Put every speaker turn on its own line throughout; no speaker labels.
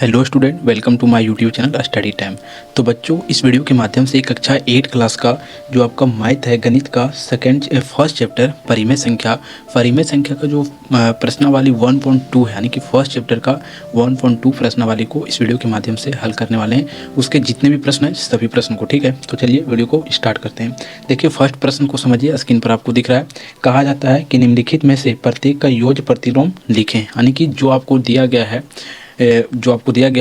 Hello student, welcome to my YouTube channel study time. तो बच्चों, इस वीडियो के माध्यम से कक्षा 8 क्लास का जो आपका मैथ है, गणित का फर्स्ट चैप्टर परिमेय संख्या का जो प्रश्नावली 1.2 है, यानी कि फर्स्ट चैप्टर का 1.2 प्रश्नावली को इस वीडियो के माध्यम से हल करने वाले हैं। उसके जितने भी प्रश्न हैं सभी प्रश्न को, ठीक है। तो चलिए वीडियो को स्टार्ट करते हैं। देखिए, फर्स्ट प्रश्न को समझिए, स्क्रीन पर आपको दिख रहा है। कहा जाता है कि निम्नलिखित में से प्रत्येक का योज्य प्रतिलोम लिखें, यानी कि जो आपको दिया गया है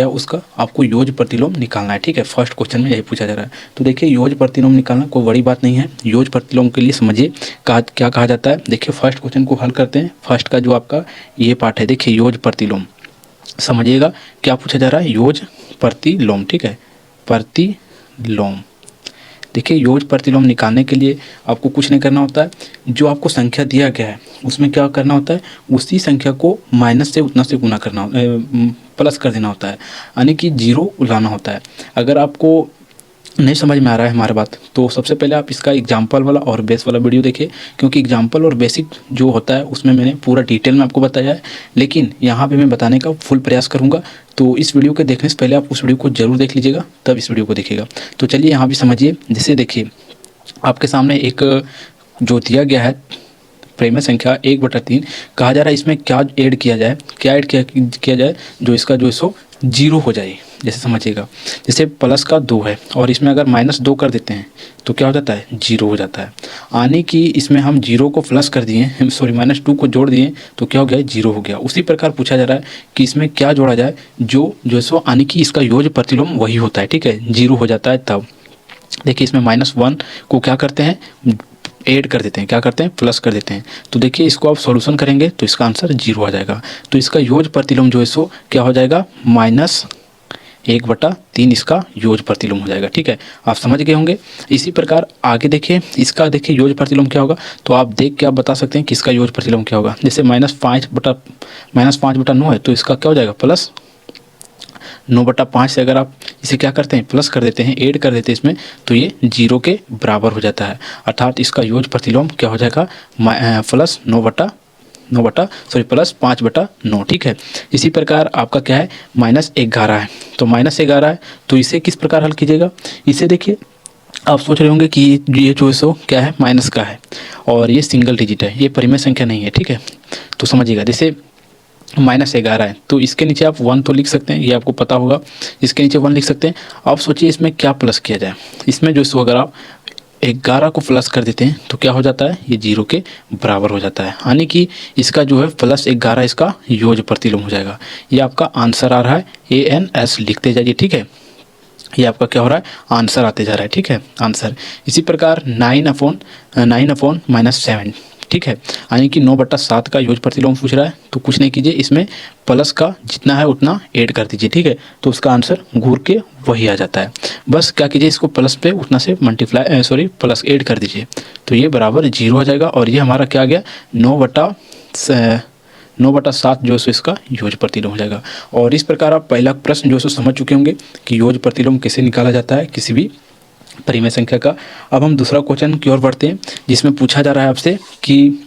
उसका आपको योज्य प्रतिलोम निकालना है, ठीक है। फर्स्ट क्वेश्चन में यही पूछा जा रहा है। तो देखिए, योज्य प्रतिलोम निकालना कोई बड़ी बात नहीं है। योज्य प्रतिलोम के लिए समझिए क्या कहा जाता है। देखिए, फर्स्ट क्वेश्चन को हल करते हैं। फर्स्ट का जो आपका ये पार्ट है, देखिए योज्य प्रतिलोम समझिएगा क्या पूछा जा रहा है। योज्य प्रतिलोम, ठीक है, प्रतिलोम। देखिए, योज्य प्रतिलोम निकालने के लिए आपको कुछ नहीं करना होता है। जो आपको संख्या दिया गया है उसमें क्या करना होता है, उसी संख्या को माइनस से उतना से गुना करना प्लस कर देना होता है, यानी कि जीरो लाना होता है। अगर आपको नहीं समझ में आ रहा है हमारी बात, तो सबसे पहले आप इसका एग्जाम्पल वाला और बेस वाला वीडियो देखिए, क्योंकि एग्जाम्पल और बेसिक जो होता है उसमें मैंने पूरा डिटेल में आपको बताया है, लेकिन यहाँ पे मैं बताने का फुल प्रयास करूँगा। तो इस वीडियो के देखने से पहले आप उस वीडियो को जरूर देख लीजिएगा, तब इस वीडियो को देखिएगा। तो चलिए यहाँ भी समझिए। जैसे देखिए, आपके सामने एक जो दिया गया है परिमेय संख्या 1/3, कहा जा रहा है इसमें क्या ऐड किया जाए, किया जाए जो इसका जो सो जीरो हो जाए। जैसे समझिएगा, जैसे प्लस का 2 है और इसमें अगर -2 कर देते हैं तो क्या हो जाता है, जीरो हो जाता है। यानी कि इसमें हम जीरो को प्लस कर दिए, सॉरी -2 को जोड़ दिए तो क्या हो गया, जीरो हो गया। उसी प्रकार पूछा जा रहा है कि इसमें क्या जोड़ा जाए जो सो, यानी कि इसका योज्य प्रतिलोम वही होता है, ठीक है, जीरो हो जाता है तब। देखिए, इसमें -1 को क्या करते हैं, ऐड कर देते हैं, क्या करते हैं, प्लस कर देते हैं। तो देखिए, इसको आप सॉल्यूशन करेंगे तो इसका आंसर जीरो आ जाएगा। तो इसका योज्य प्रतिलोम जो है सो क्या हो जाएगा, -1/3 इसका योज्य प्रतिलोम हो जाएगा, ठीक है। आप समझ गए होंगे। इसी प्रकार आगे देखिए, इसका देखिए योज्य प्रतिलोम क्या होगा, तो आप देख के आप बता सकते हैं कि इसका योज्य प्रतिलोम क्या होगा। जैसे -5/9 है तो इसका क्या हो जाएगा, प्लस 9/5 से अगर आप इसे क्या करते हैं, प्लस कर देते हैं, ऐड कर देते हैं इसमें, तो ये जीरो के बराबर हो जाता है। अर्थात इसका योज्य प्रतिलोम क्या हो जाएगा, प्लस 5/9, ठीक है। इसी प्रकार आपका क्या है, -11 है। तो -11 है तो इसे किस प्रकार हल कीजिएगा। इसे देखिए, आप सोच रहे होंगे कि ये जो है सो क्या है, माइनस का है और ये सिंगल डिजिट है, ये परिमेय संख्या नहीं है, ठीक है। तो समझिएगा, जैसे -11 है तो इसके नीचे आप 1 तो लिख सकते हैं, ये आपको पता होगा, इसके नीचे 1 लिख सकते हैं। आप सोचिए इसमें क्या प्लस किया जाए। इसमें जो सो अगर आप 11 को प्लस कर देते हैं तो क्या हो जाता है, ये जीरो के बराबर हो जाता है। यानी कि इसका जो है +11 इसका योज्य प्रतिलोम हो जाएगा। ये आपका आंसर आ रहा है, ANS लिखते जाइए, ठीक है। ये आपका क्या हो रहा है, आंसर आते जा रहा है, ठीक है, आंसर। इसी प्रकार 9/7, ठीक है, यानी कि 9/7 का योज्य प्रतिलोम पूछ रहा है। तो कुछ नहीं कीजिए, इसमें प्लस का जितना है उतना ऐड कर दीजिए, ठीक है। तो उसका आंसर घूर के वही आ जाता है। बस क्या कीजिए, इसको प्लस पे उतना से प्लस ऐड कर दीजिए, तो ये बराबर जीरो हो जाएगा। और ये हमारा क्या आ गया, 9/7 जो है इसका योज्य प्रतिलोम हो जाएगा। और इस प्रकार आप पहला प्रश्न जो है समझ चुके होंगे कि योज्य प्रतिलोम कैसे निकाला जाता है किसी भी परिमेय संख्या का। अब हम दूसरा क्वेश्चन की ओर बढ़ते हैं, जिसमें पूछा जा रहा है आपसे कि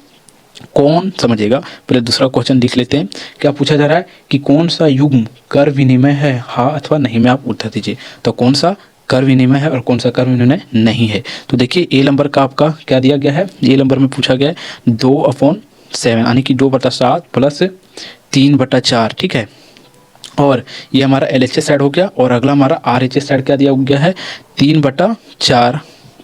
कौन, समझिएगा पहले दूसरा क्वेश्चन लिख लेते हैं। क्या पूछा जा रहा है कि कौन सा युग्म कर विनिमय है, हाँ अथवा नहीं में आप उत्तर दीजिए। तो कौन सा कर विनिमय है और कौन सा कर विनिमय नहीं है। तो देखिए, ए नंबर का आपका क्या दिया गया है, ए नंबर में पूछा गया है 2/7, यानी कि 2/7 प्लस 3/4, ठीक है। और ये हमारा LHS साइड हो गया, और अगला हमारा RHS साइड क्या दिया गया है, 3/4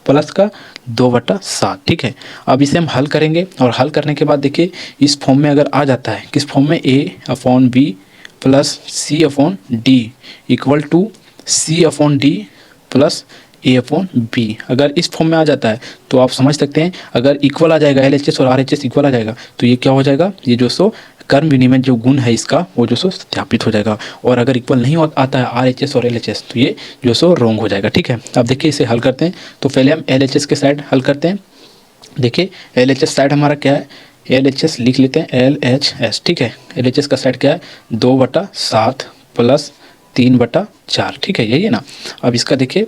प्लस का 2/7, ठीक है। अब इसे हम हल करेंगे, और हल करने के बाद देखिए इस फॉर्म में अगर आ जाता है, किस फॉर्म में, A/B plus C/D equal to C/D plus A/B। अगर इस फॉर्म में आ जाता है तो आप समझ सकते हैं, अगर इक्वल आ जाएगा, LHS और RHS इक्वल आ जाएगा, तो ये क्या हो जाएगा, ये जो सो कर्म विनिमय जो गुण है इसका वो जो सो सत्यापित हो जाएगा। और अगर इक्वल नहीं आता है RHS और LHS, तो ये जो सो रॉन्ग हो जाएगा, ठीक है। अब देखिए इसे हल करते हैं। तो पहले हम LHS के साइड हल करते हैं। देखिए, LHS साइड हमारा क्या है, LHS लिख लेते हैं, LHS, ठीक है। LHS का साइड क्या है, 2/7 प्लस 3/4, ठीक है, यही है ना। अब इसका देखिए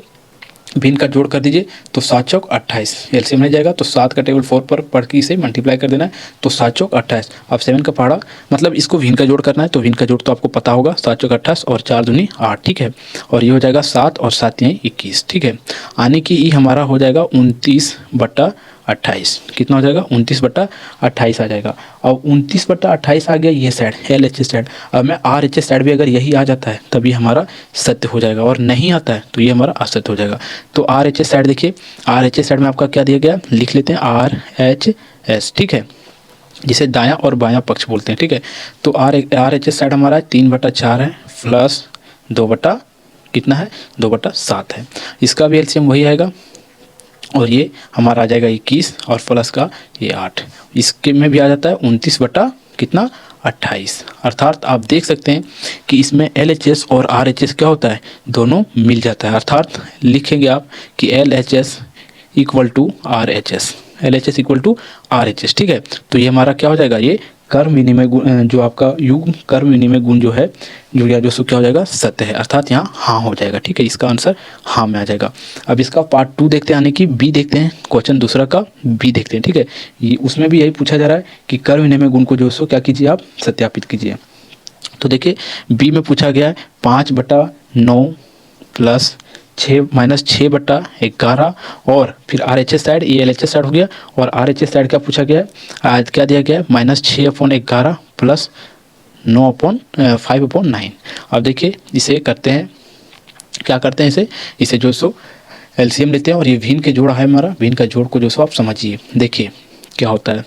भिन्न का जोड़ कर दीजिए तो 7 चौक 28, एलसीएम नहीं जाएगा तो 7 का टेबल 4 पर पढ़ के इसे मल्टीप्लाई कर देना है तो 7 चौक 28। अब 7 का पहाड़ा मतलब इसको भिन्न का जोड़ करना है तो भिन्न का जोड़ तो आपको पता होगा, 7 चौक 28 और 4 दूनी 8, ठीक है। और ये हो जाएगा 7 और 7 यहीं 21, ठीक है। आने की ई हमारा हो जाएगा 29/28। कितना हो जाएगा 29/28 आ जाएगा। अब 29/28 आ गया ये साइड LHS साइड। अब मैं RHS साइड भी अगर यही आ जाता है तभी हमारा सत्य हो जाएगा, और नहीं आता है तो ये हमारा असत्य हो जाएगा। तो RHS साइड देखिए, RHS साइड में आपका क्या दिया गया, लिख लेते हैं RHS, ठीक है, जिसे दायां और बायां पक्ष बोलते हैं, ठीक है। तो RHS साइड हमारा 3/4 है प्लस 2 कितना है 2/7 है। इसका भी एलसीएम वही आएगा और ये हमारा आ जाएगा 21 और प्लस का ये 8। इसके में भी आ जाता है 29 कितना 28। अर्थात आप देख सकते हैं कि इसमें LHS और RHS क्या होता है, दोनों मिल जाता है। अर्थात लिखेंगे आप कि LHS equal to RHS, LHS equal to RHS, ठीक है। तो ये हमारा क्या हो जाएगा, ये कर्म विनिमय गुण जो आपका युग्म कर्म विनिमय गुण जो है जुड़िया जो सो क्या हो जाएगा सत्य है, अर्थात यहाँ हाँ हो जाएगा, ठीक है। इसका आंसर हाँ में आ जाएगा। अब इसका पार्ट 2 देखते हैं, यानी कि बी देखते हैं, क्वेश्चन दूसरा का बी देखते हैं, ठीक है। ये उसमें भी यही पूछा जा रहा है कि कर्म विनिमय गुण को जो सो क्या कीजिए आप सत्यापित कीजिए। तो देखिए बी में पूछा गया है 5/9 प्लस 6-6/11 और फिर RHS साइड, ये LHS साइड हो गया, और RHS साइड क्या पूछा गया है, आज क्या दिया गया है -6/11 प्लस 5/9। अब देखिए इसे करते हैं, क्या करते हैं, इसे जो सो एलसीएम लेते हैं और ये भिन्न के जोड़ है हमारा, भिन्न का जोड़ को जो सो आप समझिए। देखिए क्या होता है,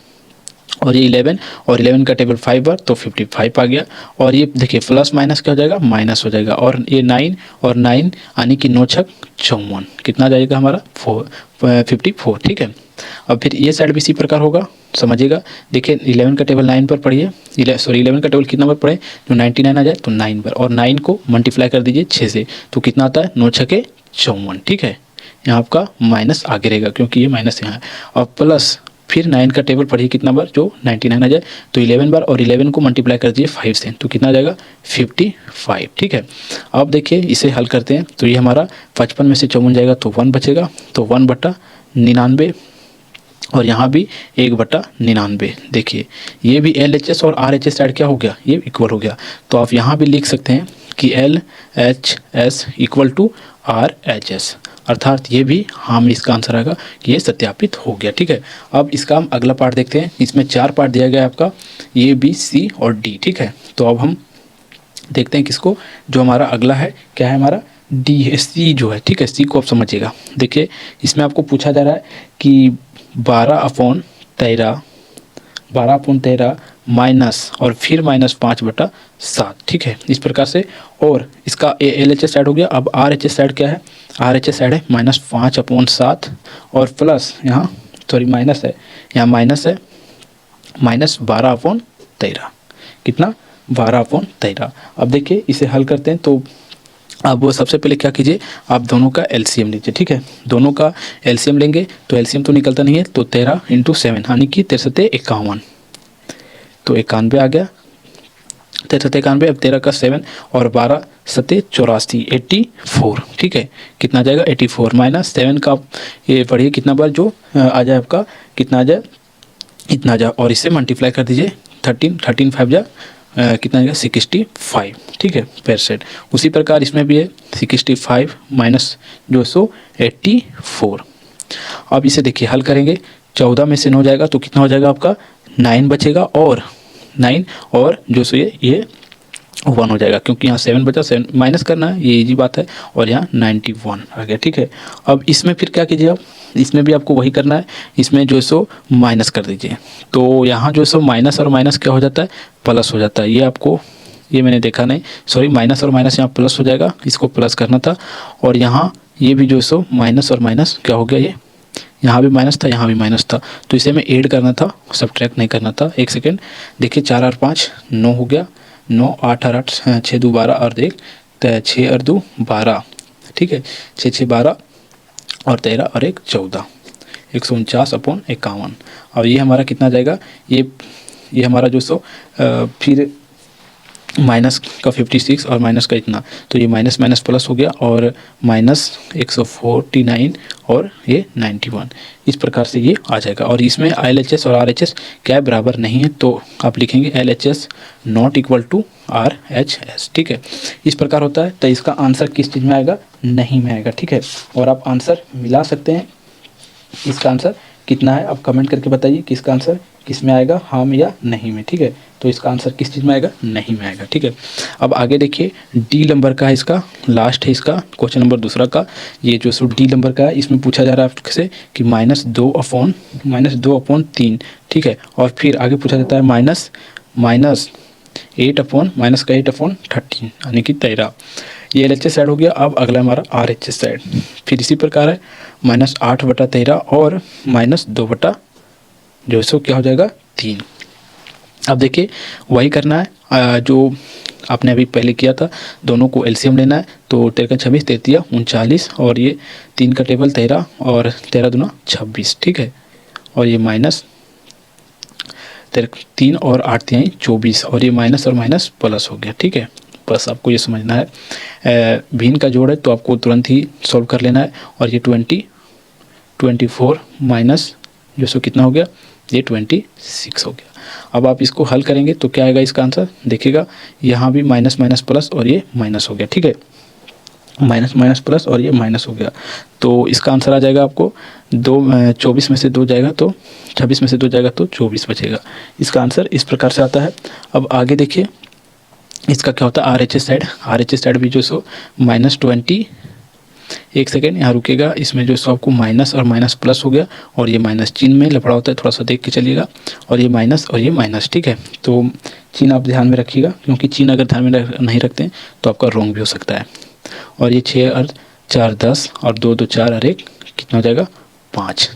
और ये 11 और 11 का टेबल 5 बार तो 55 आ गया, और ये देखिए प्लस माइनस क्या हो जाएगा माइनस हो जाएगा, और ये 9 और 9 यानी कि 9 छक 54 कितना जाएगा हमारा 54, ठीक है। अब फिर ये साइड भी इसी प्रकार होगा, समझिएगा। देखिए 11 का टेबल 9 पर पढ़िए, 11 का टेबल कितना पर पढ़े, जो 99 आ जाए तो 9 पर, और 9 को मल्टीप्लाई कर दीजिए 6 से तो कितना आता है 9 छके 54, ठीक है। यहाँ आपका माइनस आगे रहेगा क्योंकि ये माइनस यहाँ है, और प्लस फिर 9 का टेबल पढ़िए कितना बार, जो 99 आ जाए तो 11 बार, और 11 को मल्टीप्लाई कर दीजिए 5 से तो कितना आ जाएगा 55, ठीक है। अब देखिए इसे हल करते हैं तो ये हमारा 55 में से 54 जाएगा तो 1 बचेगा, तो 1/99, और यहाँ भी 1/99। देखिए ये भी LHS और RHS साइड क्या हो गया, ये इक्वल हो गया। तो आप यहाँ भी लिख सकते हैं कि LHS इक्वल टू RHS, अर्थात ये भी हम इसका आंसर आएगा कि ये सत्यापित हो गया, ठीक है। अब इसका हम अगला पार्ट देखते हैं। इसमें 4 पार्ट दिया गया है आपका A B C और D, ठीक है। तो अब हम देखते हैं किसको, जो हमारा अगला है क्या है हमारा C जो है, ठीक है। C को आप समझिएगा। देखिए इसमें आपको पूछा जा रहा है कि 12/13 माइनस और फिर -5/7, ठीक है, इस प्रकार से। और इसका LHS साइड हो गया। अब RHS साइड क्या है, RHS साइड है -5/7 और प्लस यहाँ सॉरी माइनस है, यहाँ माइनस है -12/13, कितना 12/13। अब देखिए इसे हल करते हैं तो अब वो सबसे पहले क्या कीजिए, आप दोनों का LCM लीजिए, ठीक है। दोनों का LCM लेंगे तो LCM तो निकलता नहीं है, तो 13 × 7 यानी कि 13 × 51 तो 91 आ गया, 13 × 91। अब 13 का 7 और 12 7 84 84, ठीक है। कितना जाएगा 84 माइनस 7 का ये पढ़िए कितना बार जो आ जाए आपका कितना आ जाए इतना आ जाए, और इसे मल्टीप्लाई कर दीजिए 13 5 जा कितना आएगा 65, ठीक है %। उसी प्रकार इसमें भी है 65 माइनस जो सो 84। अब इसे देखिए हल करेंगे, 14 में से 9 जाएगा तो कितना हो जाएगा आपका 9 बचेगा, और 9 और जो सो ये 1 हो जाएगा क्योंकि यहाँ 7 बचा, 7 माइनस करना है, ये इजी बात है, और यहाँ 91 आ गया, ठीक है। अब इसमें फिर क्या कीजिए आप, इसमें भी आपको वही करना है, इसमें जो सो माइनस कर दीजिए तो यहाँ जो सो माइनस और माइनस क्या हो जाता है प्लस हो जाता है। ये आपको ये मैंने देखा नहीं, सॉरी माइनस और माइनस यहाँ प्लस हो जाएगा, इसको प्लस करना था, और यहाँ ये भी जो सो माइनस और माइनस क्या हो गया, ये यहाँ भी माइनस था यहाँ भी माइनस था, तो इसे मैं ऐड करना था, सब्ट्रैक्ट नहीं करना था। 1 सेकेंड, देखिए 4 और 5 9 हो गया, 9 8 और 8 6 2 12 और देख 6 और 2 12, ठीक है, 6 6 12 और 13 और 1 14, 149/51। और ये हमारा कितना जाएगा, ये हमारा जो सो फिर माइनस का 56 और माइनस का इतना, तो ये माइनस माइनस प्लस हो गया और माइनस 149 और ये 91, इस प्रकार से ये आ जाएगा। और इसमें LHS और RHS क्या बराबर नहीं है, तो आप लिखेंगे LHS not equal to RHS, ठीक है। इस प्रकार होता है। तो इसका आंसर किस चीज़ में आएगा, नहीं में आएगा, ठीक है। और आप आंसर मिला सकते हैं। इसका आंसर कितना है आप कमेंट करके बताइए कि इसका आंसर किस में आएगा, हाँ में या नहीं में, ठीक है। तो इसका आंसर किस चीज़ में आएगा, नहीं में आएगा, ठीक है। अब आगे देखिए, डी नंबर का है इसका, लास्ट है इसका क्वेश्चन नंबर दूसरा का। ये जो सो डी नंबर का है, इसमें पूछा जा रहा है आपसे कि -2/3, ठीक है। और फिर आगे पूछा जाता है -8/13 यानी कि 13। ये LHS साइड हो गया। अब अगला हमारा RHS साइड, फिर इसी प्रकार है -8/13 और -2 जो सो क्या हो जाएगा 3। अब देखिए वही करना है जो आपने अभी पहले किया था, दोनों को LCM लेना है। तो 13 26 33 39 और ये 3 का टेबल 13 और 13 दूना 26, ठीक है। और ये माइनस 3 और 8 3 24 और ये माइनस और माइनस प्लस हो गया, ठीक है। बस आपको ये समझना है। भिन्न का जोड़ है तो आपको तुरंत ही सॉल्व कर लेना है। और ये 24 माइनस जो सो कितना हो गया, ये 26 हो गया। अब आप इसको हल करेंगे तो क्या आएगा इसका आंसर, देखिएगा यहाँ भी माइनस माइनस प्लस और ये माइनस हो गया, ठीक है। माइनस माइनस प्लस और ये माइनस हो गया, तो इसका आंसर आ जाएगा आपको 24 में से 2 जाएगा तो 26 में से 2 जाएगा तो 24 बचेगा। इसका आंसर इस प्रकार से आता है। अब आगे देखिए इसका क्या होता है RHS साइड भी जो सो -20, एक सेकेंड यहाँ रुकेगा, इसमें जो सो आपको माइनस और माइनस प्लस हो गया और ये माइनस चिन्ह में लफड़ा होता है, थोड़ा सा देख के चलिएगा। और ये माइनस और ये माइनस, ठीक है। तो चिन्ह आप ध्यान में रखिएगा, क्योंकि चिन्ह अगर ध्यान में नहीं रखते हैं तो आपका रॉन्ग भी हो सकता है। और ये 6 और 4 10 और 2 2 4 और 1 कितना हो जाएगा 5,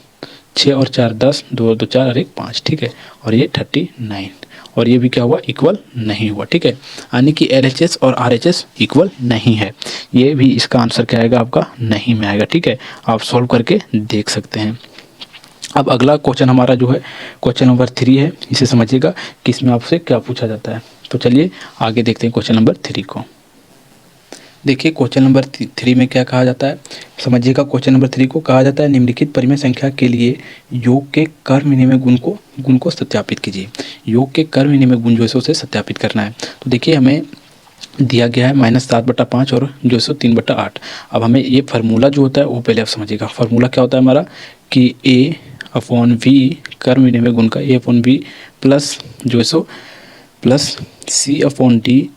6 और 4 10, 2 2 4 और 1 5, ठीक है। और ये 39 और ये भी क्या हुआ, इक्वल नहीं हुआ, ठीक है। यानी कि LHS और RHS इक्वल नहीं है। ये भी इसका आंसर क्या आएगा आपका, नहीं में आएगा, ठीक है। आप सॉल्व करके देख सकते हैं। अब अगला क्वेश्चन हमारा जो है क्वेश्चन नंबर 3 है, इसे समझिएगा कि इसमें आपसे क्या पूछा जाता है। तो चलिए आगे देखते हैं क्वेश्चन नंबर 3 को। देखिए क्वेश्चन नंबर 3 में क्या कहा जाता है, समझिएगा। क्वेश्चन नंबर 3 को कहा जाता है निम्नलिखित परिमेय संख्या के लिए योग के कर विनिमय गुण को सत्यापित कीजिए। योग के कर विनिमय गुण जो है उसे सत्यापित करना है। तो देखिए हमें दिया गया है -7/5 और जो सो 3/8। अब हमें ये फार्मूला जो होता है वो पहले आप समझिएगा। फार्मूला क्या होता है हमारा कि A/V कर विनिमय गुण का A/V प्लस जो है सो plus C/D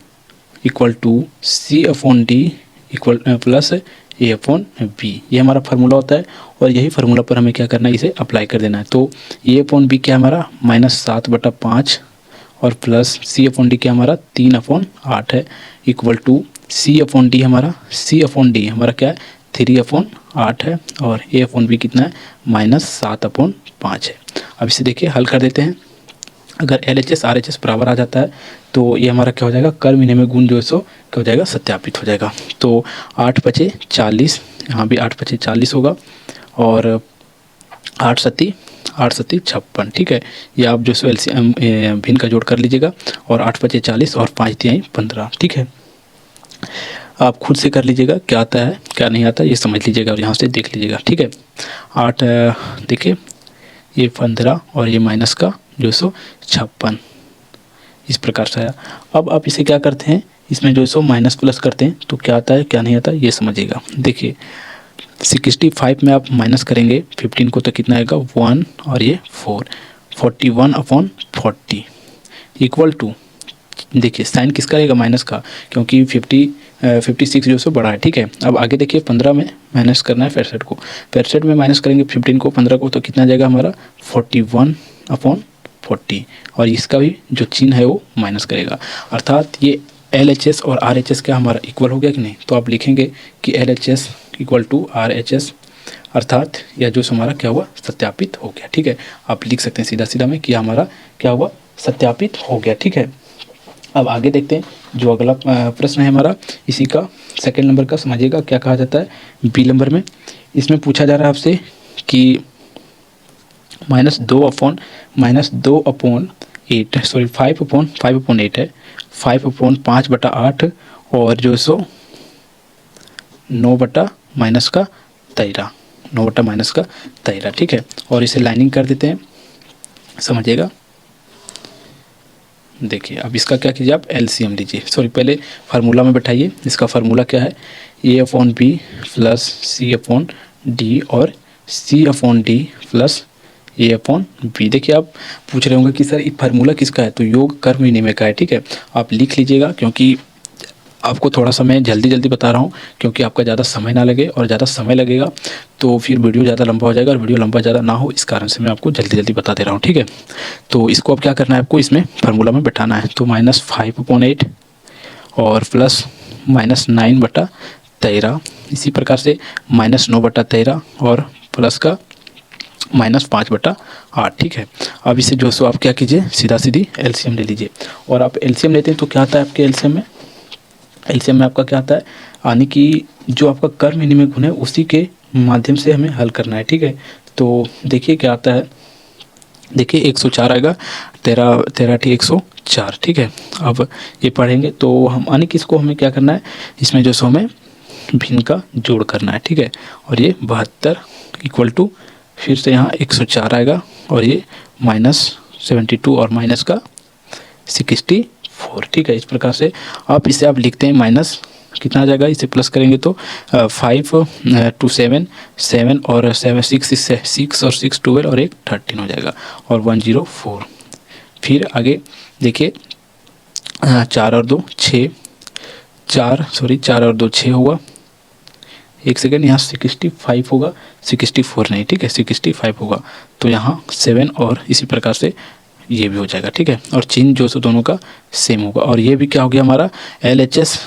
equal to C/D equal plus A/B, ये हमारा फार्मूला होता है। और यही फार्मूला पर हमें क्या करना है, इसे अप्लाई कर देना है। तो A/B क्या हमारा -7/5 और प्लस C/D क्या हमारा 3/8 है इक्वल टू C/D हमारा क्या है 3/8 है और A/B कितना है -7/5 है। अब इसे देखिए हल कर देते हैं। अगर LHS RHS बराबर आ जाता है तो ये हमारा क्या हो जाएगा, कर विनिमय गुण जो है सो क्या हो जाएगा, सत्यापित हो जाएगा। तो 8 5 40, यहाँ भी 8 5 40 होगा और 8 7 56, ठीक है। ये आप जो सो LCM भिन्न का जोड़ कर लीजिएगा और 8 5 40 और 5 3 15, ठीक है। आप खुद से कर लीजिएगा क्या आता है क्या नहीं आता ये समझ लीजिएगा और यहाँ से देख लीजिएगा, ठीक है। 8 देखिए ये 15 और ये माइनस का जो सो 56, इस प्रकार से आया। अब आप इसे क्या करते हैं, इसमें जो सो माइनस प्लस करते हैं तो क्या आता है क्या नहीं आता ये समझिएगा। देखिए 65 में आप माइनस करेंगे 15 को तो कितना आएगा 1 और ये 4, 41/40 इक्वल टू, देखिए साइन किसका रहेगा, माइनस का, क्योंकि 56 जो सो बड़ा है, ठीक है। अब आगे देखिए 15 में माइनस करना है 65 को, 65 में माइनस करेंगे 15 को 15 को तो कितना जाएगा हमारा 41/40 और इसका भी जो चिन्ह है वो माइनस करेगा। अर्थात ये LHS और RHS क्या हमारा इक्वल हो गया कि नहीं। तो आप लिखेंगे कि LHS इक्वल टू RHS, अर्थात यह जो हमारा क्या हुआ सत्यापित हो गया, ठीक है। आप लिख सकते हैं सीधा सीधा में कि हमारा क्या हुआ सत्यापित हो गया, ठीक है। अब आगे देखते हैं जो अगला प्रश्न है हमारा इसी का सेकंड नंबर का, समझिएगा क्या कहा जाता है B नंबर में। इसमें पूछा जा रहा है आपसे कि -2/8 सॉरी 5/8 है 5/5/8 और जो सो 9/-13, ठीक है। और इसे लाइनिंग कर देते हैं, समझिएगा। देखिए अब इसका क्या कीजिए, आप एलसीएम लीजिए, सॉरी पहले फार्मूला में बैठाइए। इसका फार्मूला क्या है, A/B प्लस C/D और C/D प्लस A/B। देखिए आप पूछ रहे होंगे कि सर ये फार्मूला किसका है, तो योग कर्म विनिमय का है, ठीक है। आप लिख लीजिएगा, क्योंकि आपको थोड़ा सा मैं जल्दी जल्दी बता रहा हूँ, क्योंकि आपका ज़्यादा समय ना लगे, और ज़्यादा समय लगेगा तो फिर वीडियो ज़्यादा लंबा हो जाएगा, और वीडियो लंबा ज़्यादा ना हो, इस कारण से मैं आपको जल्दी जल्दी बता दे रहा हूँ, ठीक है। तो इसको अब क्या करना है, आपको इसमें फार्मूला में बैठाना है। तो -5/8 और प्लस -9/13, इसी प्रकार से -9/13 और प्लस का -5/8, ठीक है। अब इसे जो सो आप क्या कीजिए, सीधा सीधी एलसीएम ले लीजिए। और आप एलसीएम लेते हैं तो क्या आता है आपके एलसीएम में आपका क्या आता है, यानी कि जो आपका कर्म विनिमय गुण है उसी के माध्यम से हमें हल करना है, ठीक है। तो देखिए क्या आता है, देखिए 104 आएगा, 104, ठीक है। अब ये पढ़ेंगे तो हम, यानी कि इसको हमें क्या करना है, इसमें जो सो हमें भिन्न का जोड़ करना है, ठीक है। और ये 72 इक्वल टू, फिर से यहाँ 104 आएगा, और ये -72 और माइनस का 64, ठीक है। इस प्रकार से आप इसे आप लिखते हैं, माइनस कितना आ जाएगा, इसे प्लस करेंगे तो 5 2 7 7 और 7 6 और 6 12 और एक 13 हो जाएगा, और 104। फिर आगे देखिए 4 और 2 6, 4 और 2 6 होगा, एक सेकेंड, यहाँ 65 होगा, 64 नहीं, ठीक है, 65 होगा। तो यहाँ 7 और इसी प्रकार से ये भी हो जाएगा, ठीक है। और चिन्ह जो सो दोनों का सेम होगा, और ये भी क्या हो गया हमारा, LHS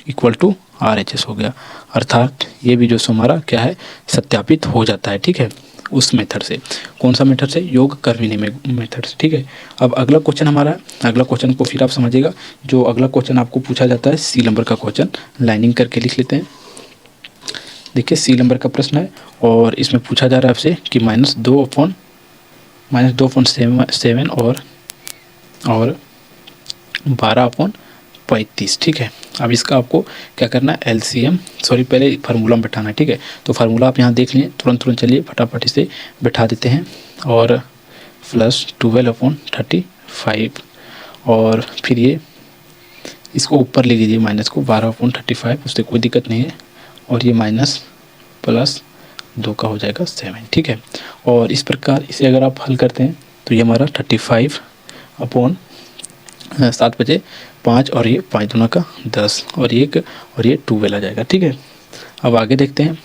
इक्वल टू RHS हो गया, अर्थात ये भी जो सो हमारा क्या है, सत्यापित हो जाता है, ठीक है, उस मेथड से। कौन सा मेथड से, योग कर्म विनिमय मेथड से, ठीक है। अब अगला क्वेश्चन हमारा, अगला क्वेश्चन को फिर आप समझिएगा। जो अगला क्वेश्चन आपको पूछा जाता है, C नंबर का क्वेश्चन, लाइनिंग करके लिख लेते हैं। देखिए C नंबर का प्रश्न है, और इसमें पूछा जा रहा है आपसे कि -2/7 और 12/35, ठीक है। अब इसका आपको क्या करना है, एलसीएम, सॉरी पहले फार्मूला में बैठाना है, ठीक है। तो फार्मूला आप यहाँ देख लिए, तुरंत चलिए फटाफट इसे बैठा देते हैं। और प्लस 12/35, और फिर ये इसको ऊपर ले लीजिए, माइनस को 12/35, उससे कोई दिक्कत नहीं है, और ये माइनस प्लस 2 का हो जाएगा 7, ठीक है। और इस प्रकार इसे अगर आप हल करते हैं तो ये हमारा 35/7 और ये 5 दूना का 10, और ये 12 आ जाएगा, ठीक है। अब आगे देखते हैं,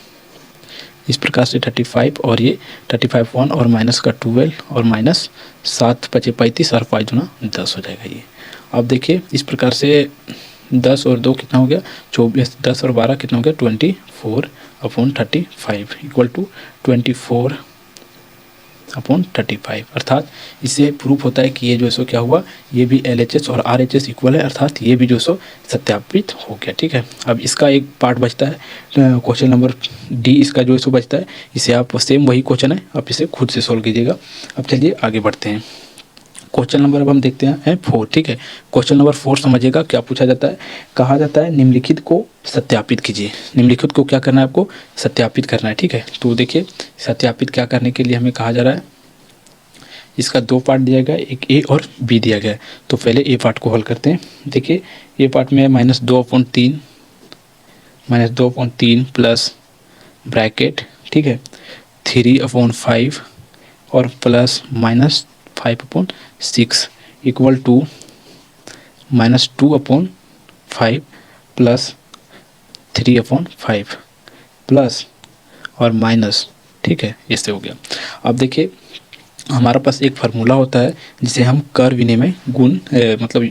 इस प्रकार से 35 और ये 35 और माइनस का 12 और माइनस 7×5 = 35 और 5 दूना 10 हो जाएगा ये। अब देखिए इस प्रकार से 10 और 2 कितना हो गया, 24, 10 और 12 कितना हो गया, 24/35 इक्वल टू 24/35, अर्थात इससे प्रूफ होता है कि ये जो सो क्या हुआ, ये भी LHS और RHS इक्वल है, अर्थात ये भी जो सो सत्यापित हो गया, ठीक है। अब इसका एक पार्ट बचता है, क्वेश्चन नंबर D इसका जो सो बचता है, इसे आप सेम वही क्वेश्चन है, आप इसे खुद से सोल्व कीजिएगा। अब चलिए आगे बढ़ते हैं। क्वेश्चन नंबर अब हम देखते हैं 4, ठीक है। क्वेश्चन नंबर 4 समझिएगा क्या पूछा जाता है, कहा जाता है निम्नलिखित को सत्यापित कीजिए। निम्नलिखित को क्या करना है, आपको सत्यापित करना है, ठीक है। तो देखिए सत्यापित क्या करने के लिए हमें कहा जा रहा है, इसका 2 पार्ट दिया गया है, एक A और B दिया गया है। तो पहले A पार्ट को हल करते हैं। देखिए A पार्ट में -2/3 प्लस ब्रैकेट, ठीक है, 3/5 और plus -5/6 equal to -2/5 plus 3/5 plus और माइनस, ठीक है, इससे हो गया। अब देखिए हमारे पास एक फार्मूला होता है जिसे हम कर विनिमय गुण मतलब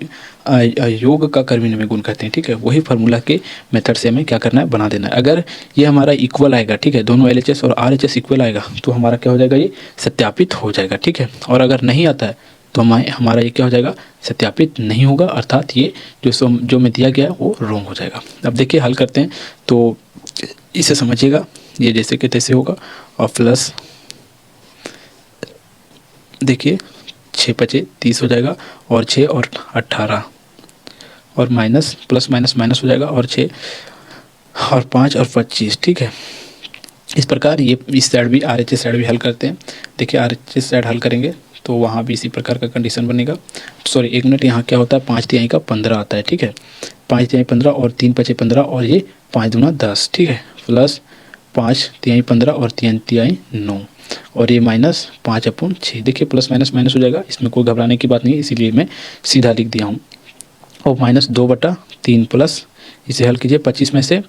योग का कर विनिमय गुण कहते हैं, ठीक है। वही फार्मूला के मेथड से हमें क्या करना है, बना देना है। अगर ये हमारा इक्वल आएगा, ठीक है, दोनों LHS और RHS इक्वल आएगा तो हमारा क्या हो जाएगा, ये सत्यापित हो जाएगा, ठीक है। और अगर नहीं आता है तो हमारा ये क्या हो जाएगा, सत्यापित नहीं होगा, अर्थात ये जो में दिया गया है वो रॉन्ग हो जाएगा। अब देखिए हल करते हैं, तो इसे समझिएगा, ये जैसे कि तैसे होगा। और प्लस देखिए 6×5 = 30 हो जाएगा, और 6 और 18 और माइनस प्लस माइनस माइनस हो जाएगा और 6 और 5 और 25। ठीक है, इस प्रकार ये इस साइड भी RHS साइड भी हल करते हैं। देखिए RHS साइड हल करेंगे तो वहाँ भी इसी प्रकार का कंडीशन बनेगा। सॉरी 1 मिनट, यहाँ क्या होता है 5 तिहाई का 15 आता है। ठीक है, 5 तिहाई 15 और 3 पचे 15 और ये 5 दूना 10। ठीक है, प्लस 5 तिहाई 15 और 3 तिहाई 9 और ये माइनस 5/6। देखिए प्लस माइनस माइनस हो जाएगा, इसमें कोई घबराने की बात नहीं है, इसीलिए मैं सीधा लिख दिया हूँ। और माइनस 2/3 प्लस इसे हल कीजिए 25 में से।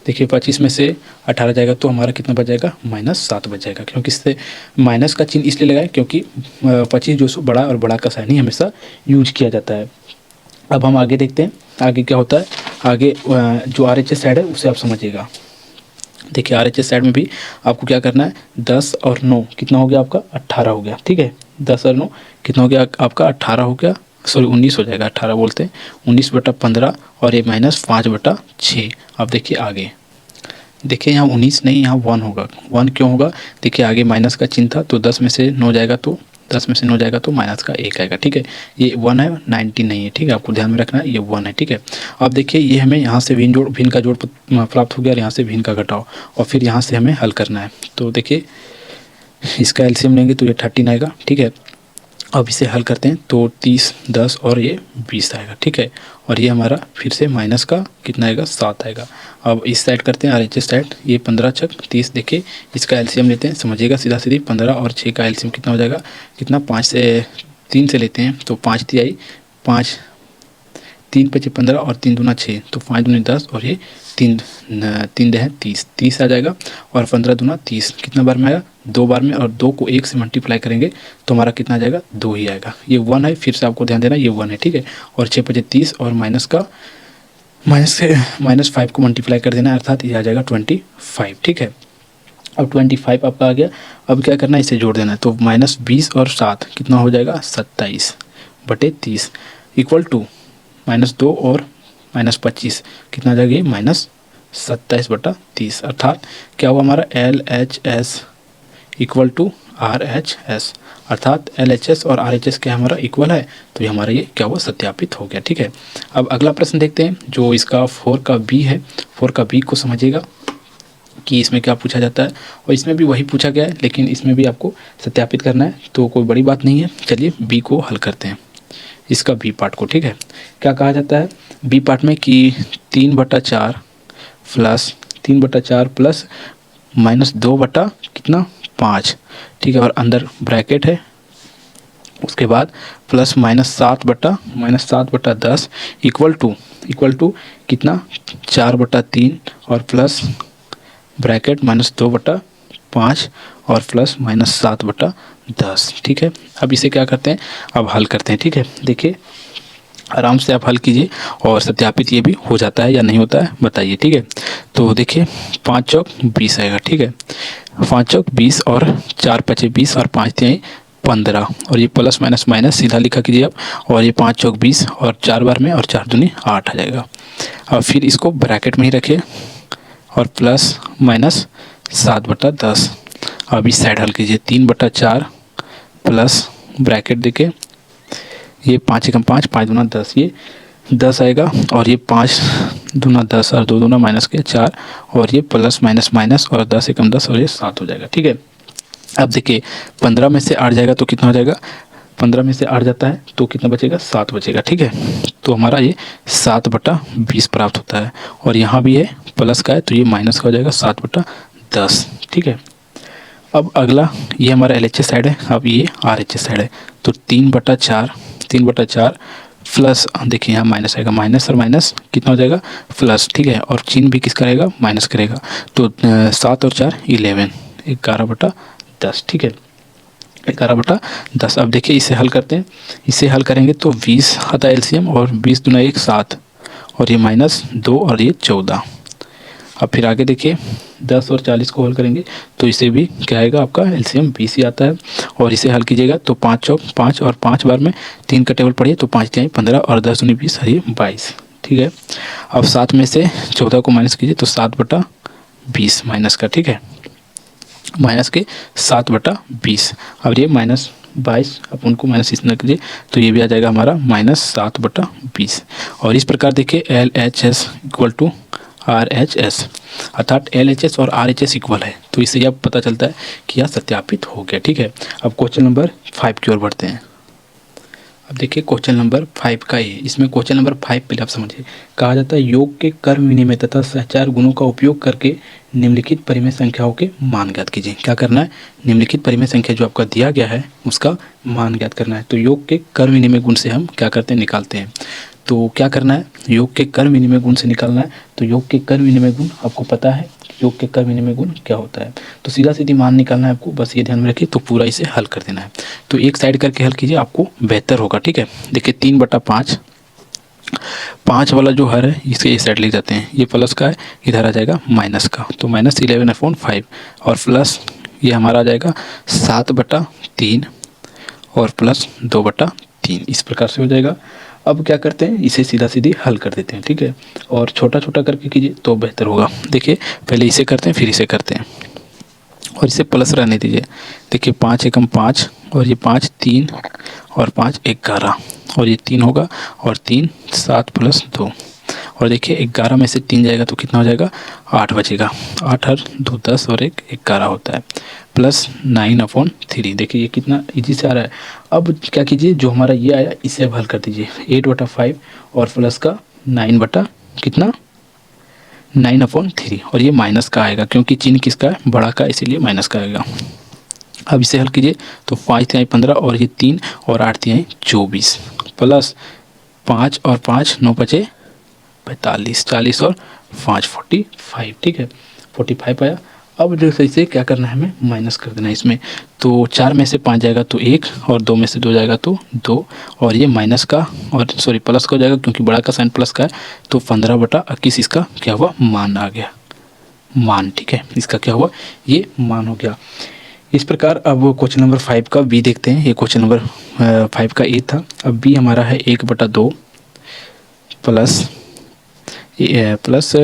देखिए 25 में से 18 जाएगा तो हमारा कितना बच जाएगा, -7 बच जाएगा। क्योंकि इससे माइनस का चिन्ह इसलिए लगाए क्योंकि 25 जो सो बड़ा और बड़ा का साइन ही हमेशा यूज किया जाता है। अब हम आगे देखते हैं आगे क्या होता है। आगे जो RHS साइड है उसे आप समझिएगा। देखिए RHS साइड में भी आपको क्या करना है, 10 और 9 कितना हो गया आपका, 18 हो गया। ठीक है, 10 और 9 कितना हो गया आपका, 18 हो गया, सॉरी 19 हो जाएगा, 18 बोलते हैं, 19/15 और ये -5/6। अब देखिए आगे, देखिए यहाँ 19 नहीं, यहाँ 1 होगा। 1 क्यों होगा, देखिए आगे माइनस का चिन्ह था तो 10 में से 9 जाएगा तो 10 में से 9 जाएगा तो माइनस का 1 आएगा। ठीक है, ये 1 है, 90 नहीं है। ठीक है, आपको ध्यान में रखना है, ये 1 है। ठीक है, अब देखिए ये हमें यहाँ से भिन्न का जोड़ प्राप्त हो गया और यहाँ से भिन्न का घटाव, और फिर यहाँ से हमें हल करना है। तो देखिए इसका एलसीएम लेंगे तो ये 13 आएगा। ठीक है, अब इसे हल करते हैं तो 30, 10 और ये 20 आएगा। ठीक है, और ये हमारा फिर से माइनस का कितना आएगा, 7 आएगा। अब इस साइड करते हैं RHS साइड, ये 15 छक 30। देखिए इसका एलसीएम लेते हैं, समझिएगा सीधा सीधी। 15 और 6 का एलसीएम कितना हो जाएगा, कितना 5 से 3 से लेते हैं तो 5 तिहाई 5, 3 पचे 15 और 3 दूना 6 तो 5 दूनी 10 और ये 3 दे 30 आ जाएगा। और 15 दूना 30 कितना बार में आएगा, 2 बार में, और 2 को 1 से मल्टीप्लाई करेंगे तो हमारा कितना आ जाएगा, 2 ही आएगा। ये 1 है, फिर से आपको ध्यान देना ये 1 है। ठीक है, और 6 पचे 30 और -5 को मल्टीप्लाई कर देना, अर्थात ये आ जाएगा 25। ठीक है, अब 25 आपका आ गया। अब क्या करना है, इसे जोड़ देना है तो -20 और 7 कितना हो जाएगा, 27/30 इक्वल टू -2 और -25 कितना आ जाएगा, -27/30। अर्थात क्या हुआ हमारा, LHS इक्वल टू RHS, अर्थात LHS और RHS क्या हमारा इक्वल है, तो ये हमारा ये क्या हुआ, सत्यापित हो गया। ठीक है, अब अगला प्रश्न देखते हैं जो इसका 4 का B है। 4 का B को समझिएगा कि इसमें क्या पूछा जाता है, और इसमें भी वही पूछा गया है लेकिन इसमें भी आपको सत्यापित करना है तो कोई बड़ी बात नहीं है। चलिए B को हल करते हैं, इसका B पार्ट को। ठीक है, क्या कहा जाता है B पार्ट में कि 3/4 प्लस -2 बटा कितना 5। ठीक है, और अंदर ब्रैकेट है, उसके बाद प्लस -7/10 इक्वल टू कितना 4/3 और प्लस ब्रैकेट -2/5 और प्लस -7/10। ठीक है, अब इसे क्या करते हैं, अब हल करते हैं। ठीक है, देखिए आराम से आप हल कीजिए और सत्यापित ये भी हो जाता है या नहीं होता है बताइए। ठीक है, तो देखिए 5 चौक 20 आएगा। ठीक है, 5 चौक 20 और 4 पचे 20 और 5 तिहाई 15 और ये प्लस माइनस माइनस सीधा लिखा कीजिए आप, और ये 5 चौक 20 और 4 बार में और 4 दूनी 8 आ जाएगा। अब फिर इसको ब्रैकेट में ही रखिए और प्लस माइनस 7/10। अब इस साइड हल कीजिए 3/4 प्लस ब्रैकेट देके ये 5 एकम 5, 5 दूना 10, ये 10 आएगा, और ये 5 दूना 10 और 2 दूना माइनस के 4 और ये प्लस माइनस माइनस और 10 एकम 10 और ये 7 हो जाएगा। ठीक है, अब देखिए 15 में से 8 जाएगा तो कितना हो जाएगा, 15 में से 8 जाता है तो कितना बचेगा, 7 बचेगा। ठीक है, तो हमारा ये 7/20 प्राप्त होता है, और यहाँ भी है प्लस का है तो ये माइनस का हो जाएगा 7/10। ठीक है, अब अगला ये हमारा LHS साइड है, अब ये RHS साइड है, तो 3/4 प्लस, देखिए यहाँ माइनस आएगा, माइनस और माइनस कितना हो जाएगा प्लस। ठीक है, और चिन्ह भी किसका रहेगा, माइनस करेगा, तो 7 और 4 11, 11/10। ठीक है, 11/10। अब देखिए इसे हल करते हैं, इसे हल करेंगे तो 20 आता है LCM, और 20 दूना 1 7 और ये -2 और ये 14। अब फिर आगे देखिए 10 और 40 को हल करेंगे तो इसे भी क्या आएगा, आपका LCM 20 ही आता है, और इसे हल कीजिएगा तो 5 चौक 5 और 5 बार में 3 का टेबल पढ़िए तो 5 तिहाई 15 और 10 दूनी 20 और ये 22। ठीक है, अब 7 में से 14 को माइनस कीजिए तो 7/20 माइनस का। ठीक है, माइनस के 7/20। अब ये -22 अपन को माइनस इसमें कीजिए तो ये भी आ जाएगा हमारा -7/20। और इस प्रकार देखिए LHS इक्वल टू RHS, अर्थात LHS और RHS इक्वल है। तो इससे यह पता चलता है कि यह सत्यापित हो गया। ठीक है, अब क्वेश्चन नंबर 5 की ओर बढ़ते हैं। अब देखिए क्वेश्चन नंबर 5 का ये, इसमें क्वेश्चन नंबर 5 पहले आप समझिए। कहा जाता है योग के कर्म विनिमय तथा सहचार गुणों का उपयोग करके निम्नलिखित परिमेय संख्याओं के मान ज्ञात कीजिए। क्या करना है, निम्नलिखित परिमेय संख्या जो आपका दिया गया है उसका मान ज्ञात करना है। तो योग के कर्म विनिमय गुण से हम क्या करते हैं, निकालते हैं। तो क्या करना है, योग के कर्म विनिमय गुण से निकालना है। तो योग के कर्म विनिमय गुण आपको पता है, योग के कर्म विनिमय गुण क्या होता है। तो सीधा सीधी मान निकालना है आपको, बस ये ध्यान में रखिए। तो पूरा इसे हल कर देना है। तो एक साइड करके हल कीजिए, आपको बेहतर होगा। ठीक है, देखिए 3/5, 5 वाला जो हर है इसे इस साइड ले जाते हैं, ये प्लस का है, इधर आ जाएगा माइनस का। तो -11/5 और प्लस ये हमारा आ जाएगा 7/3 और प्लस 2/3, इस प्रकार से हो जाएगा। अब क्या करते हैं, इसे सीधा सीधी हल कर देते हैं। ठीक है, और छोटा छोटा करके कीजिए तो बेहतर होगा। देखिए पहले इसे करते हैं फिर इसे करते हैं और इसे प्लस रहने दीजिए। देखिए 5 एकम 5 और ये 5 3 और 5 11 और ये 3 होगा और 3 7 + 2 और देखिए 11 में से 3 जाएगा तो कितना हो जाएगा, 8 बचेगा। 8 और 2 10 और 1 11 होता है, प्लस 9/3। देखिए ये कितना इजी से आ रहा है। अब क्या कीजिए, जो हमारा ये आया इसे अब हल कर दीजिए। 8/5 और प्लस का 9 बटा कितना 9/3 और ये माइनस का आएगा क्योंकि चिन्ह किसका है, बड़ा का, इसीलिए माइनस का आएगा। अब इसे हल कीजिए तो 5 × 15 और ये 3 और 8 × 24 प्लस 5 और 5 9 बचे 45, 40 और 5 45। ठीक है, 45 आया। अब जो इसे क्या करना है, हमें माइनस कर देना है इसमें। तो 4 में से 5 जाएगा तो 1 और 2 में से 2 जाएगा तो 2 और ये माइनस का और सॉरी प्लस का हो जाएगा क्योंकि बड़ा का साइन प्लस का है। तो 15/21 इसका क्या हुआ, मान आ गया, मान। ठीक है, इसका क्या हुआ, ये मान हो गया। इस प्रकार अब क्वेश्चन नंबर 5 का बी देखते हैं। ये क्वेश्चन नंबर 5 का ए था। अब बी हमारा है 1/2 प्लस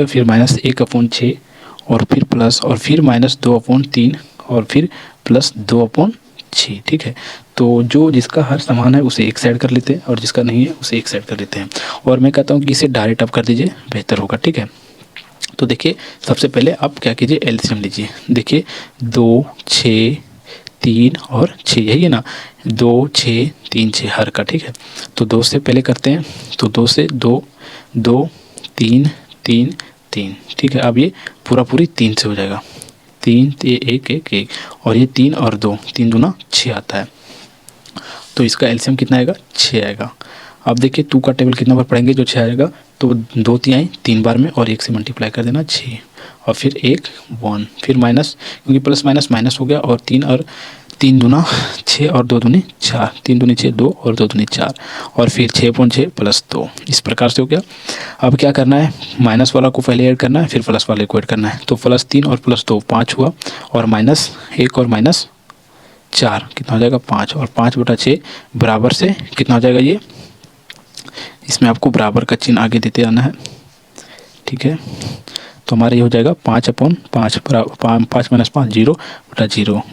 फिर -1/6 और फिर प्लस और फिर -2/3 और फिर प्लस 2/6। ठीक है, तो जो जिसका हर समान है उसे एक साइड कर लेते हैं और जिसका नहीं है उसे एक साइड कर लेते हैं। और मैं कहता हूँ कि इसे डायरेक्ट आप कर दीजिए, बेहतर होगा। ठीक है, तो देखिए सबसे पहले आप क्या कीजिए, एलसीएम लीजिए। देखिए 2 6 3 और 6, यही है ना, 2 6 3 6 हर का। ठीक है, तो 2 से पहले करते हैं। तो 2 से 2 2 3 3 3। ठीक है, अब ये पूरी 3 से हो जाएगा। 3 1 1 1 और ये 3 और 2 3 दूना 6 आता है। तो इसका एलसीएम कितना आएगा, 6 आएगा। अब देखिए 2 का टेबल कितना बार पढ़ेंगे, जो 6 आएगा। तो 2 3 3 बार में और 1 से मल्टीप्लाई कर देना 6 और फिर 1 1 फिर माइनस, क्योंकि प्लस माइनस माइनस हो गया और 3 दूना 6 और 2 दूनी 4, 3 दूनी 6 2 और 2 दूनी 4 और फिर 6/6 + 2, इस प्रकार से हो गया। अब क्या करना है, माइनस वाला को पहले ऐड करना है फिर प्लस वाले को ऐड करना है। तो +3 और +2 5 हुआ और -1 और -4 कितना हो जाएगा, 5 और 5/6 बराबर से कितना हो जाएगा, ये इसमें आपको बराबर का चिन्ह आगे देते आना है। ठीक है, तो हमारा ये हो जाएगा 5/5 5 - 5 0/0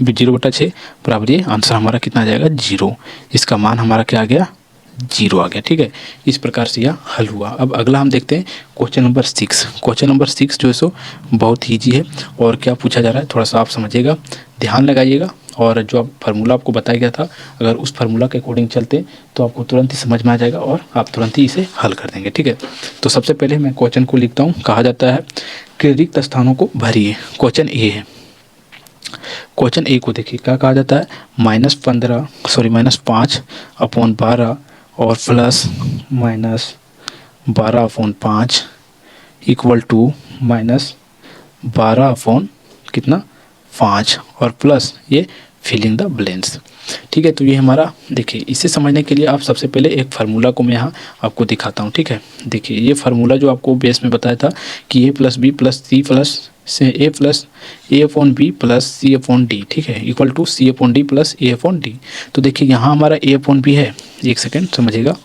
0/6 बराबर, ये आंसर हमारा कितना आ जाएगा, 0। इसका मान हमारा क्या आ गया, 0 आ गया। ठीक है, इस प्रकार से यह हल हुआ। अब अगला हम देखते हैं क्वेश्चन नंबर 6। क्वेश्चन नंबर 6 जो है सो बहुत ईजी है और क्या पूछा जा रहा है थोड़ा सा आप समझिएगा, ध्यान लगाइएगा। और जो फार्मूला आपको बताया गया था, अगर उस फार्मूला के अकॉर्डिंग चलते तो आपको तुरंत ही समझ में आ जाएगा और आप तुरंत ही इसे हल कर देंगे। ठीक है, तो सबसे पहले मैं क्वेश्चन को लिखता हूँ। कहा जाता है कि रिक्त स्थानों को भरिए। क्वेश्चन ए है। क्वेश्चन ए को देखिए क्या कहा जाता है, -5/12 और प्लस -12/5 इक्वल टू -12/ कितना 5 और प्लस ये फिलिंग द ब्लैंक्स। ठीक है, तो ये हमारा, देखिए इसे समझने के लिए आप सबसे पहले एक फार्मूला को मैं यहाँ आपको दिखाता हूँ। ठीक है, देखिए ये फार्मूला जो आपको बेस में बताया था कि a + b + c प्लस से a + a/b + c/d, ठीक है, इक्वल टू c/d + a/d। तो देखिए यहाँ हमारा a/b है, एक सेकेंड समझिएगा।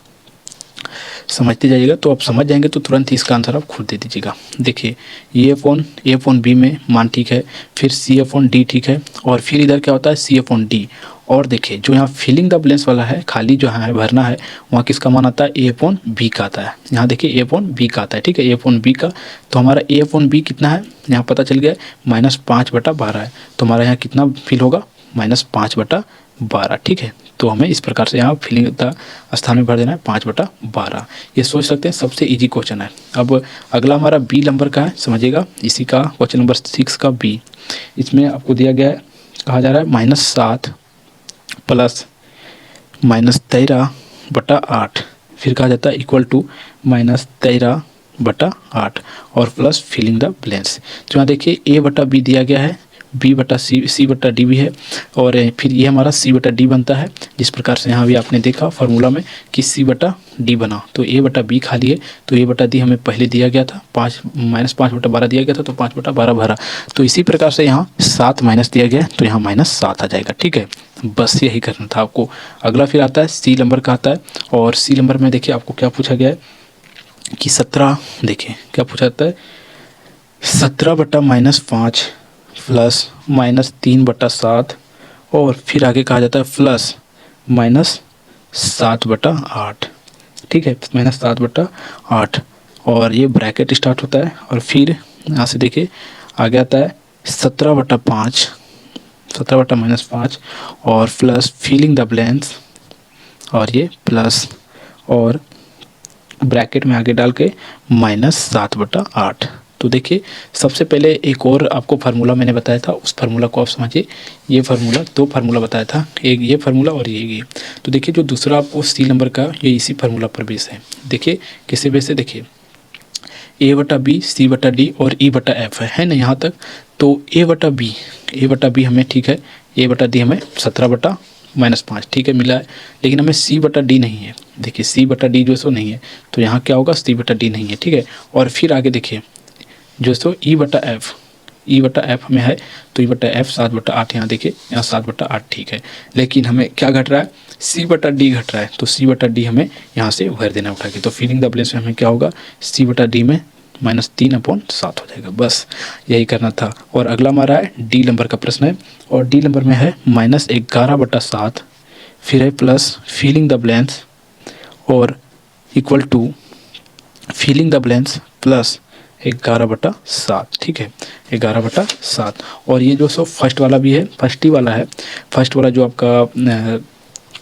समझते जाइएगा तो आप समझ जाएंगे, तो तुरंत ही इसका आंसर आप खुद दे दीजिएगा। देखिए ए अपॉन बी में मान ठीक है, फिर सी अपॉन डी ठीक है, और फिर इधर क्या होता है सी अपॉन डी। और देखिए जो यहाँ फिलिंग द ब्लैंक्स वाला है, खाली जो है भरना है, वहाँ किसका मान आता है ए अपॉन बी का आता है। यहाँ देखिए ए अपॉन बी का आता है, ठीक है, ए अपॉन बी का। तो हमारा ए अपॉन बी कितना है यहाँ पता चल गया, -5/12 है। तो हमारा यहाँ कितना फिल होगा, -5/12, ठीक है। तो हमें इस प्रकार से यहाँ फिलिंग द स्थान में भर देना है 5/12। ये सोच सकते हैं, सबसे इजी क्वेश्चन है। अब अगला हमारा बी नंबर का है, समझिएगा, इसी का क्वेश्चन नंबर 6 का बी। इसमें आपको दिया गया है, कहा जा रहा है -7 प्लस -13/8, फिर कहा जाता है इक्वल टू -13/8 और प्लस फिलिंग द ब्लैंक्स। तो यहाँ देखिए a/b दिया गया है, b/c/d भी है, और फिर ये हमारा c/d बनता है, जिस प्रकार से यहाँ भी आपने देखा फार्मूला में कि c/d बना। तो a/b खाली है, तो a/d हमें पहले दिया गया था, -5/12 दिया गया था, तो 5/12 भरा। तो इसी प्रकार से यहाँ 7 माइनस दिया गया, तो यहाँ -7 आ जाएगा, ठीक है। बस यही करना था आपको। अगला फिर आता है सी नंबर का आता है, और सी नंबर में देखिए आपको क्या पूछा गया है कि 17, देखिए क्या पूछा जाता है, 17/-5 प्लस -3/7, और फिर आगे कहा जाता है प्लस -7/8, ठीक है, -7/8, और ये ब्रैकेट स्टार्ट होता है, और फिर यहाँ से देखिए आगे आता है 17/5, 17/-5, और प्लस फिलिंग द ब्लैंक्स, और ये प्लस, और ब्रैकेट में आगे डाल के -7/8। तो देखिए सबसे पहले एक और आपको फार्मूला मैंने बताया था, उस फार्मूला को आप समझिए। ये फार्मूला, 2 फार्मूला बताया था, एक ये फार्मूला और ये। तो देखिए जो दूसरा आपको सी नंबर का, ये इसी फार्मूला पर बेस है। देखिए किसी बेस से, देखिए a/b c/d और e/f है ना यहाँ तक। तो a/b हमें ठीक है, a/d हमें 17/-5 ठीक है मिला है, लेकिन हमें c/d नहीं है। देखिए c/d जो सो नहीं है, तो यहाँ क्या होगा, c/d नहीं है, ठीक है। और फिर आगे देखिए जो सो e/f हमें है, तो e/f 7/8, यहाँ देखिए यहाँ 7/8 ठीक है, लेकिन हमें क्या घट रहा है, c/d घट रहा है। तो c/d हमें यहाँ से भर देना उठा के। तो फिलिंग द ब्लैंक्स में हमें क्या होगा, c/d में -3/7 हो जाएगा। बस यही करना था। और अगला हमारा है डी नंबर का प्रश्न है, और डी नंबर में है -11/7, फिर है प्लस फिलिंग द ब्लैंक्स, और equal to filling the blanks plus 11/7, ठीक है, 11/7। और ये जो सो फर्स्ट वाला भी है, फर्स्ट ही वाला है, फर्स्ट वाला जो आपका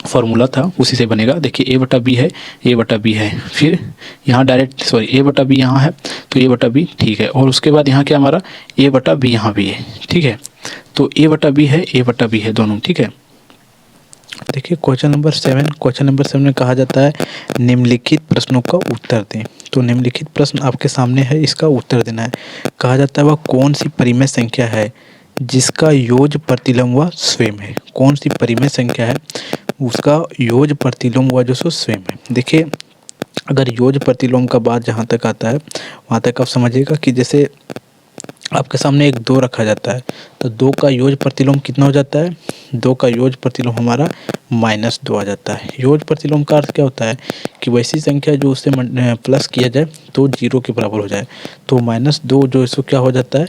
फार्मूला था उसी से बनेगा। देखिए a/b है, a/b है, फिर यहाँ डायरेक्ट सॉरी a/b यहाँ है, तो a/b ठीक है, और उसके बाद यहाँ क्या हमारा a/b यहाँ भी है, ठीक है। तो a/b है, a/b है दोनों, ठीक है। देखिए क्वेश्चन नंबर 7 में कहा जाता है निम्नलिखित प्रश्नों का उत्तर दें। तो निम्नलिखित प्रश्न आपके सामने है, इसका उत्तर देना है। कहा जाता है वह कौन सी परिमेय संख्या है जिसका योज्य प्रतिलोम व स्वयं है। कौन सी परिमेय संख्या है उसका योज्य प्रतिलोम व जो सो स्वयं है। देखिए अगर योज्य प्रतिलोम का बात जहाँ तक आता है वहाँ तक आप समझिएगा कि जैसे आपके सामने एक 2 रखा जाता है, तो 2 का योज्य प्रतिलोम कितना हो जाता है, 2 का योज्य प्रतिलोम हमारा -2 आ जाता है। योज्य प्रतिलोम का अर्थ क्या होता है कि वैसी संख्या जो उससे प्लस किया जाए तो 0 के बराबर हो जाए। तो -2 जो सो क्या हो जाता है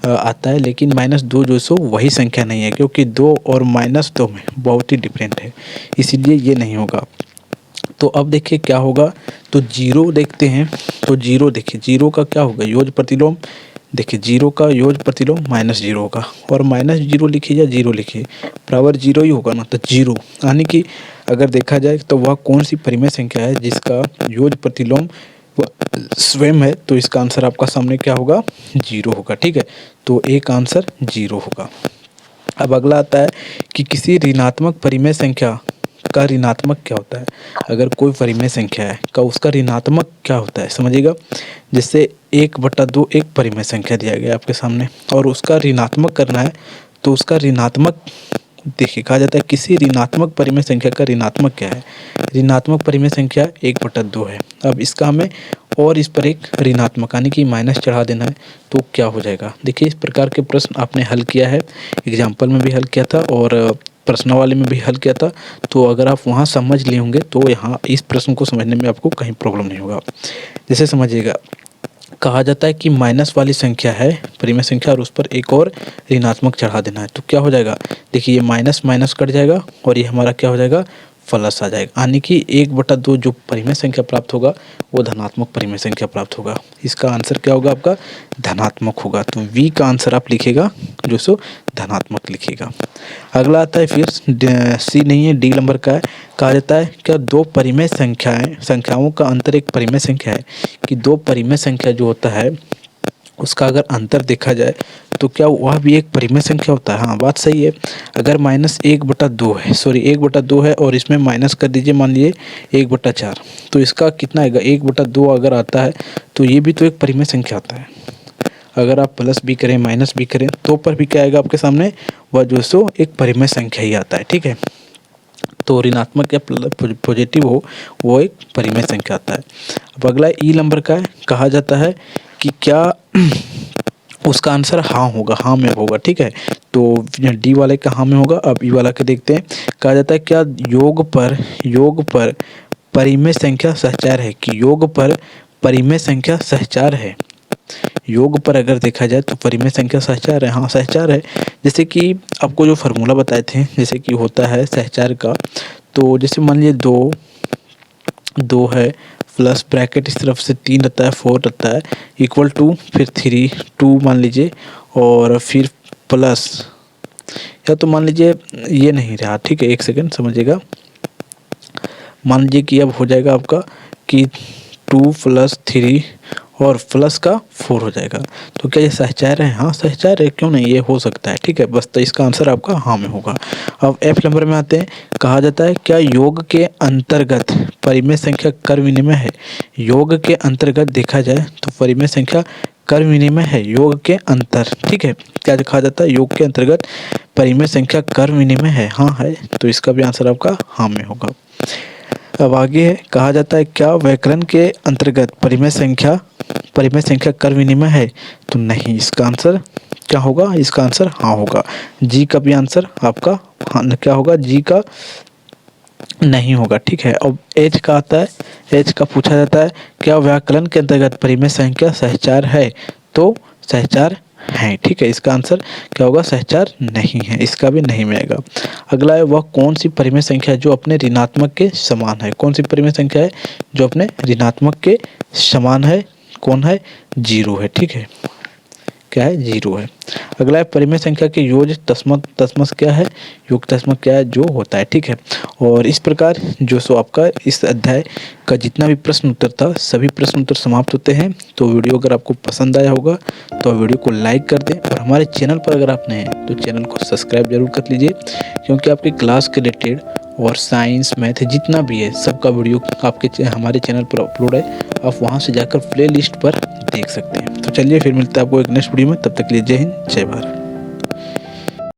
आता है, लेकिन -2 जो सो वही संख्या नहीं है, क्योंकि 2 और -2 में बहुत ही डिफरेंट है, इसीलिए ये नहीं होगा। तो अब देखिए क्या होगा, तो 0 देखते हैं। तो 0 देखिए, 0 का क्या होगा योज्य प्रतिलोम, देखिए 0 का योज्य प्रतिलोम -0 होगा, और -0 लिखिए या 0 लिखिए बराबर 0 ही होगा ना। तो 0 यानी कि अगर देखा जाए तो वह कौन सी परिमेय संख्या है जिसका योज्य प्रतिलोम स्वयं है, तो इसका आंसर आपका सामने क्या होगा, 0 होगा, ठीक है। तो एक आंसर 0 होगा। अब अगला आता है कि किसी ऋणात्मक परिमेय संख्या का ऋणात्मक क्या होता है। अगर कोई परिमेय संख्या है का उसका ऋणात्मक क्या होता है, समझिएगा। जैसे 1/2 एक परिमेय संख्या दिया गया आपके सामने, और उसका ऋणात्मक करना है, तो उसका ऋणात्मक देखिए कहा जाता है किसी ऋणात्मक परिमेय संख्या का ऋणात्मक क्या है। ऋणात्मक परिमेय संख्या 1/2 है। अब इसका हमें और इस पर एक ऋणात्मक यानी कि माइनस चढ़ा देना है, तो क्या हो जाएगा। देखिए इस प्रकार के प्रश्न आपने हल किया है, एग्जाम्पल में भी हल किया था, और प्रश्नावली में भी हल किया था, तो अगर आप वहाँ समझ लिए होंगे तो यहाँ इस प्रश्न को समझने में आपको कहीं प्रॉब्लम नहीं होगा। जैसे समझिएगा, कहा जाता है कि माइनस वाली संख्या है परिमेय संख्या और उस पर एक और ऋणात्मक चढ़ा देना है, तो क्या हो जाएगा, देखिए ये माइनस माइनस कट जाएगा और ये हमारा क्या हो जाएगा, प्लस आ जाएगा, यानी कि 1/2 जो परिमेय संख्या प्राप्त होगा वो धनात्मक परिमेय संख्या प्राप्त होगा। इसका आंसर क्या होगा आपका, धनात्मक होगा। तो वी का आंसर आप लिखेगा जो सो धनात्मक लिखेगा। अगला आता है फिर सी नहीं है, डी नंबर का है। कहा जाता है क्या दो परिमेय संख्याओं का अंतर एक परिमेय संख्या है, कि दो परिमेय संख्या जो होता है उसका अगर अंतर देखा जाए तो क्या वह भी एक परिमेय संख्या होता है। हाँ, बात सही है। अगर -1/2 है, सॉरी 1/2 है और इसमें माइनस कर दीजिए, मान लीजिए 1/4, तो इसका कितना आएगा, 1/2 अगर आता है तो ये भी तो एक परिमेय संख्या आता है। अगर आप प्लस भी करें माइनस भी करें तो पर भी क्या आएगा आपके सामने, वह जो सो एक परिमेय संख्या ही आता है। ठीक है, तो ऋणात्मक या पॉजिटिव हो वो एक परिमेय संख्या आता है। अब अगला ई नंबर का है। कहा जाता है कि क्या उसका आंसर हाँ होगा, हाँ में होगा। ठीक है, तो डी वाले का हाँ में होगा। अब ई वाला के देखते हैं। कहा जाता है क्या योग पर परिमेय संख्या सहचार है, कि योग पर परिमेय संख्या सहचार है। योग पर अगर देखा जाए तो परिमेय संख्या सहचार है। हाँ, सहचार है। जैसे कि आपको जो फार्मूला बताए थे, जैसे कि होता है सहचार का, तो जैसे मान लीजिए 2 है प्लस ब्रैकेट इस तरफ से 3 रहता है, 4 रहता है, इक्वल टू फिर 2 मान लीजिए और फिर प्लस, या तो मान लीजिए ये नहीं रहा। ठीक है, एक सेकंड समझिएगा। मान लीजिए कि अब हो जाएगा आपका कि 2 + 3 और प्लस का 4 हो जाएगा। तो क्या ये सहचार है? हाँ, सहचार है, क्यों नहीं, ये हो सकता है। ठीक है, बस तो इसका आंसर आपका हाँ में होगा। अब एफ नंबर में आते हैं। कहा जाता है क्या योग के अंतर्गत परिमेय संख्या कर विनिमय है। योग के अंतर्गत देखा जाए तो परिमेय संख्या कर विनिमय है, योग के अंतर। ठीक है, क्या कहा जाता है, योग के अंतर्गत परिमेय संख्या कर विनिमय है। हाँ है, तो इसका भी आंसर आपका हाँ में होगा। अब आगे है। कहा जाता है क्या व्याकरण के अंतर्गत परिमेय संख्या कर विनिमय है, तो नहीं, इसका आंसर क्या होगा, इसका आंसर हाँ होगा। जी का भी आंसर आपका हाँ क्या होगा, जी का नहीं होगा। ठीक है, अब एच का आता है। एच का पूछा जाता है क्या व्याकरण के अंतर्गत परिमेय संख्या सहचार है, तो सहचार है। ठीक है, इसका आंसर क्या होगा, सहचार नहीं है, इसका भी नहीं मिलेगा। अगला है वह कौन सी परिमेय संख्या है जो अपने ऋणात्मक के समान है। कौन सी परिमेय संख्या है जो अपने ऋणात्मक के समान है, कौन है, 0 है। ठीक है, क्या है, 0 है। अगला है परिमेय संख्या के योग तस्मस क्या है, योग तस्मस क्या है, जो होता है। ठीक है, और इस प्रकार जो सो आपका इस अध्याय का जितना भी प्रश्न उत्तर था, सभी प्रश्न उत्तर समाप्त होते हैं। तो वीडियो अगर आपको पसंद आया होगा तो वीडियो को लाइक कर दें, और हमारे चैनल पर अगर आप नए हैं तो चैनल को सब्सक्राइब जरूर कर लीजिए, क्योंकि आपके क्लास के रिलेटेड और साइंस मैथ जितना भी है सबका वीडियो आपके हमारे चैनल पर अपलोड है। आप वहां से जाकर प्लेलिस्ट पर देख सकते हैं। तो चलिए फिर मिलते हैं आपको एक नेक्स्ट वीडियो में, तब तक के लिए जय हिंद, जय भारत।